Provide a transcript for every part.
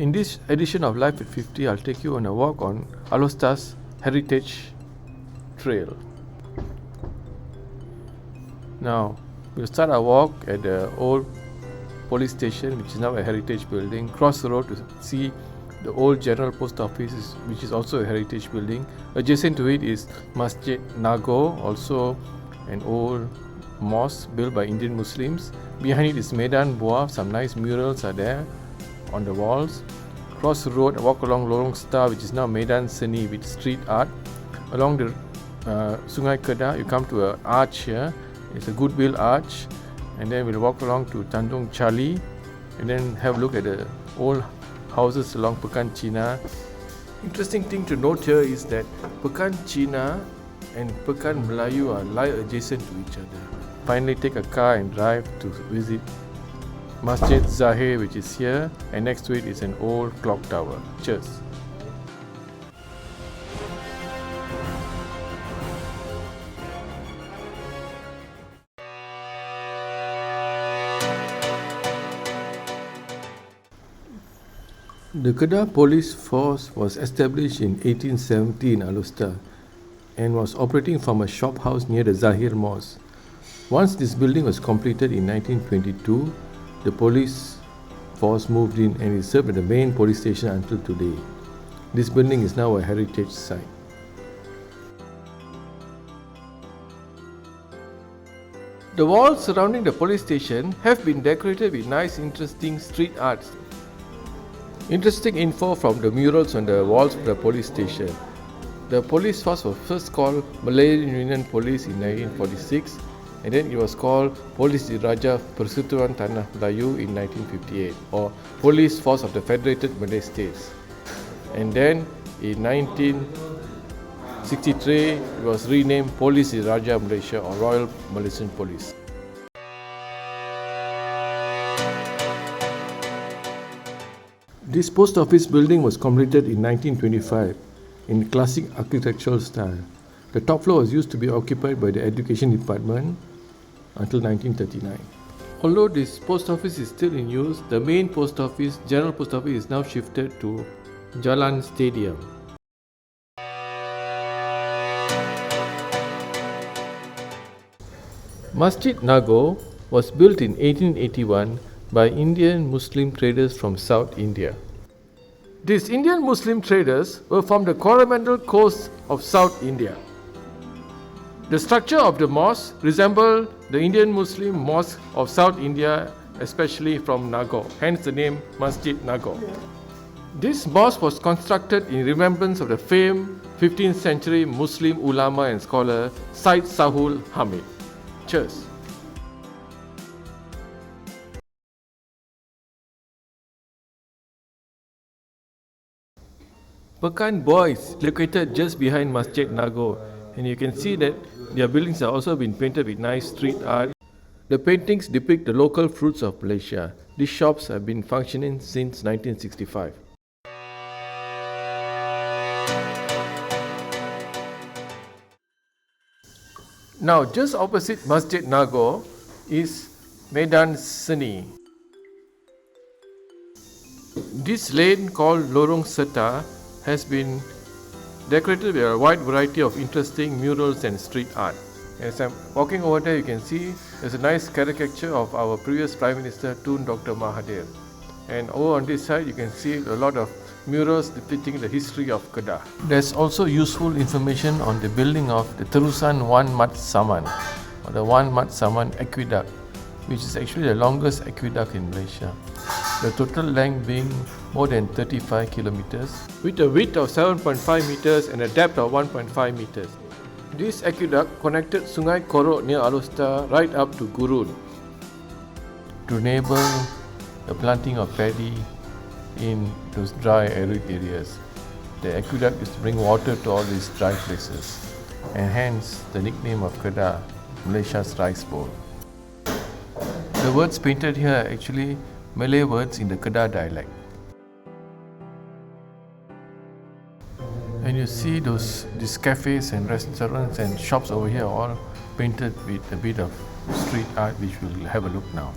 In this edition of Life at 50, I'll take you on a walk on Alor Setar's Heritage Trail. Now, we'll start our walk at the old police station, which is now a heritage building. Cross the road to see the old general post office, which is also a heritage building. Adjacent to it is Masjid Nago, also an old mosque built by Indian Muslims. Behind it is Medan Buah. Some nice murals are there on the walls. Cross the road, walk along Lorong Sata, which is now Medan Seni with street art. Along the Sungai Kedah, you come to an arch here. It's a Goodwill arch, and then we'll walk along to Tanjong Chali, and then have a look at the old houses along Pakan Cina. Interesting thing to note here is that Pakan Cina and Pakan Melayu lie adjacent to each other. Finally, take a car and drive to visit Masjid Zahir, which is here, and next to it is an old clock tower. Cheers. The Kedah Police Force was established in 1870 in Alor Setar and was operating from a shop house near the Zahir Mosque. Once this building was completed in 1922, the police force moved in and it served at the main police station until today. This building is now a heritage site. The walls surrounding the police station have been decorated with nice, interesting street art. Interesting info from the murals on the walls of the police station. The police force was first called Malayan Union Police in 1946, and then it was called Polis Diraja Persekutuan Tanah Melayu in 1958, or Police Force of the Federated Malay States. And then in 1963, it was renamed Polis Diraja Malaysia, or Royal Malaysian Police. This post office building was completed in 1925 in classic architectural style. The top floor was used to be occupied by the Education Department until 1939. Although this post office is still in use, the main post office, general post office, is now shifted to Jalan Stadium. Masjid Nago was built in 1881 by Indian Muslim traders from South India. These Indian Muslim traders were from the Coromandel coast of South India. The structure of the mosque resembled the Indian Muslim mosque of South India, especially from Nago, hence the name Masjid Nago. This mosque was constructed in remembrance of the famed 15th century Muslim ulama and scholar Syed Sahul Hamid. Cheers. Bakken Boys, located just behind Masjid Nago, and you can see that their buildings have also been painted with nice street art. The paintings depict the local fruits of Malaysia. These shops have been functioning since 1965. Now, just opposite Masjid Nago is Medan Seni. This lane called Lorong Sata has been decorated with a wide variety of interesting murals and street art. As I'm walking over there, you can see there's a nice caricature of our previous Prime Minister, Tun Dr. Mahathir. And over on this side, you can see a lot of murals depicting the history of Kedah. There's also useful information on the building of the Terusan Wan Mat Saman, or the Wan Mat Saman Aqueduct, which is actually the longest aqueduct in Malaysia. The total length being more than 35 kilometers, with a width of 7.5 meters and a depth of 1.5 meters. This aqueduct connected Sungai Korok near Alor Setar right up to Gurun to enable the planting of paddy in those dry arid areas. The aqueduct is to bring water to all these dry places, and hence the nickname of Kedah, Malaysia's rice bowl. The words painted here are actually Malay words in the Kedah dialect. And you see these cafes and restaurants and shops over here are all painted with a bit of street art, which we'll have a look now.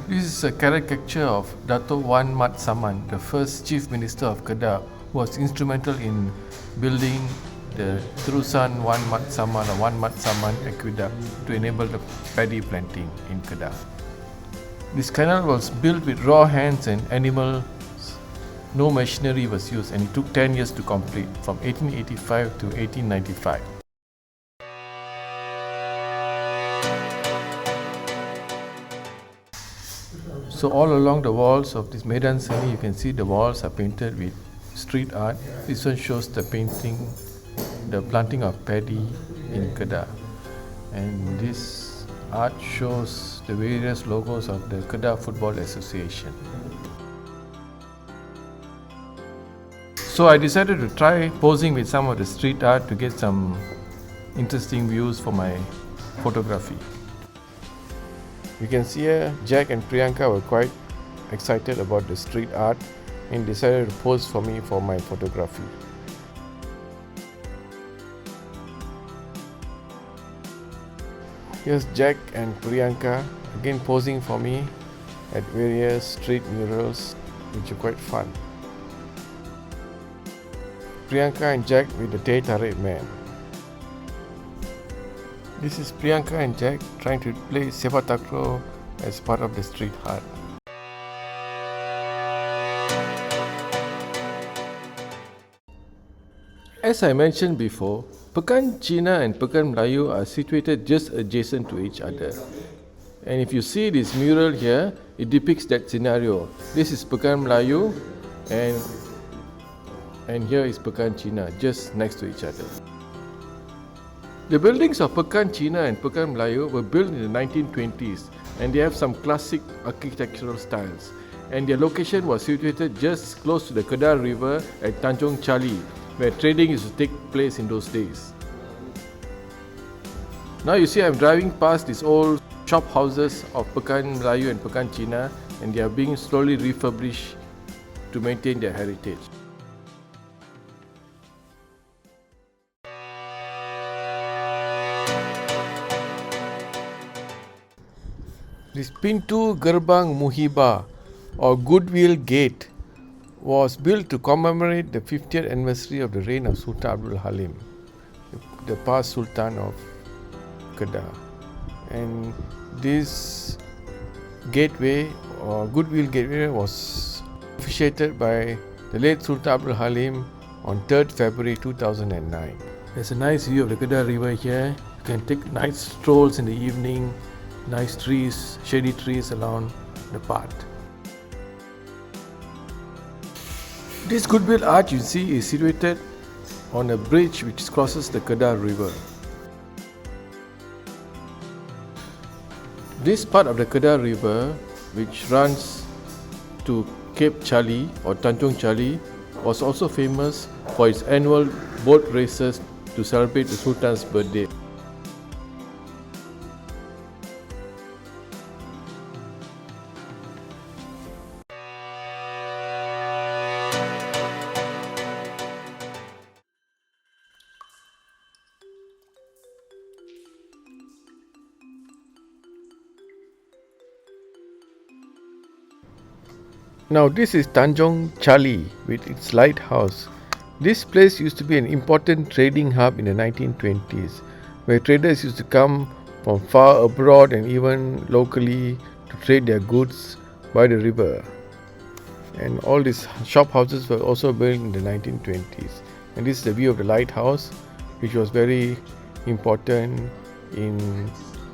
This is a caricature of Dato' Wan Mat Saman, the first Chief Minister of Kedah, who was instrumental in building the Terusan Wan Mat Saman or Wan Mat Saman aqueduct to enable the paddy planting in Kedah. This canal was built with raw hands and animals. No machinery was used, and it took 10 years to complete, from 1885 to 1895. So all along the walls of this Medan Seni, you can see the walls are painted with street art. This one shows the planting of paddy in Kedah. And this art shows the various logos of the Kedah Football Association. So I decided to try posing with some of the street art to get some interesting views for my photography. You can see here, Jack and Priyanka were quite excited about the street art and decided to pose for me for my photography. Here's Jack and Priyanka again posing for me at various street murals, which are quite fun. Priyanka and Jack with the Teh Tarik man. This is Priyanka and Jack trying to play sepak takraw as part of the street art. As I mentioned before, Pakan Cina and Pakan Melayu are situated just adjacent to each other. And if you see this mural here, it depicts that scenario. This is Pakan Melayu and here is Pakan Cina, just next to each other. The buildings of Pakan Cina and Pakan Melayu were built in the 1920s, and they have some classic architectural styles. And their location was situated just close to the Kedah River at Tanjong Chali, where trading used to take place in those days. Now you see I'm driving past these old shop houses of Pakan Melayu and Pakan Cina, and they are being slowly refurbished to maintain their heritage. This Pintu Gerbang Muhibah or Goodwill Gate was built to commemorate the 50th anniversary of the reign of Sultan Abdul Halim, the past Sultan of Kedah. And this gateway or Goodwill Gateway was officiated by the late Sultan Abdul Halim on 3rd February 2009. There's a nice view of the Kedah River here. You can take nice strolls in the evening. Nice trees, shady trees along the path. This Goodwill Arch you see is situated on a bridge which crosses the Kedah River. This part of the Kedah River, which runs to Cape Chali or Tanjong Chali, was also famous for its annual boat races to celebrate the Sultan's birthday. Now this is Tanjong Chali with its lighthouse. This place used to be an important trading hub in the 1920s, where traders used to come from far abroad and even locally to trade their goods by the river. And all these shop houses were also built in the 1920s. And this is the view of the lighthouse, which was very important in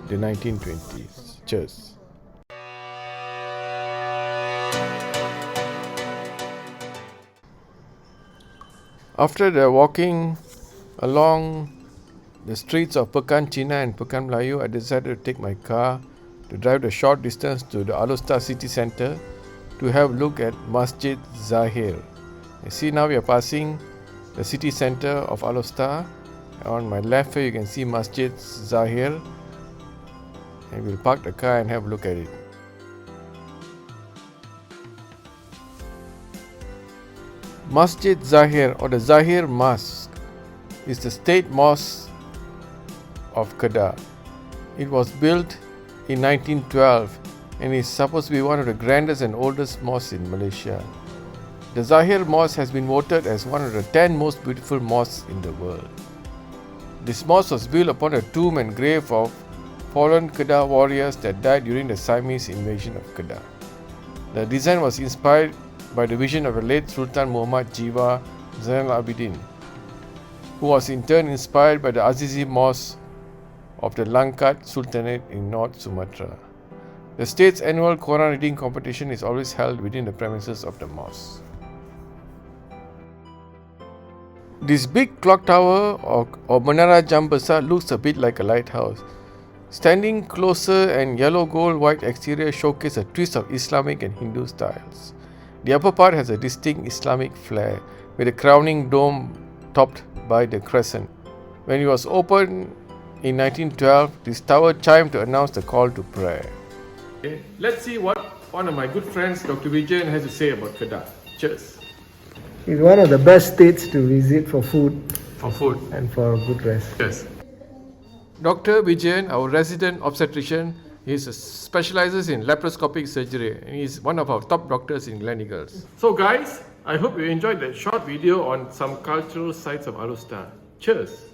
the 1920s. Cheers. After the walking along the streets of Pakan Cina and Pakan Melayu, I decided to take my car to drive the short distance to the Alor Setar city centre to have a look at Masjid Zahir. You see, now we are passing the city centre of Alor Setar. On my left here you can see Masjid Zahir, and we'll park the car and have a look at it. Masjid Zahir or the Zahir Mosque is the state mosque of Kedah. It was built in 1912 and is supposed to be one of the grandest and oldest mosques in Malaysia. The Zahir Mosque has been voted as one of the 10 most beautiful mosques in the world. This mosque was built upon a tomb and grave of fallen Kedah warriors that died during the Siamese invasion of Kedah. The design was inspired by the vision of the late Sultan Muhammad Jiwa Zainal Abidin, who was in turn inspired by the Azizi Mosque of the Langkat Sultanate in North Sumatra. The state's annual Quran reading competition is always held within the premises of the mosque. This big clock tower or Menara Jam Besar looks a bit like a lighthouse. Standing closer and yellow gold white exterior showcase a twist of Islamic and Hindu styles. The upper part has a distinct Islamic flair with a crowning dome topped by the crescent. When it was opened in 1912, this tower chimed to announce the call to prayer. Okay, let's see what one of my good friends, Dr. Vijayan, has to say about Kedah. Cheers. It's one of the best states to visit for food. For food. And for good rest. Yes. Dr. Vijayan, our resident obstetrician, he specializes in laparoscopic surgery and he is one of our top doctors in Gleneagles. So guys, I hope you enjoyed that short video on some cultural sites of Alor Setar. Cheers!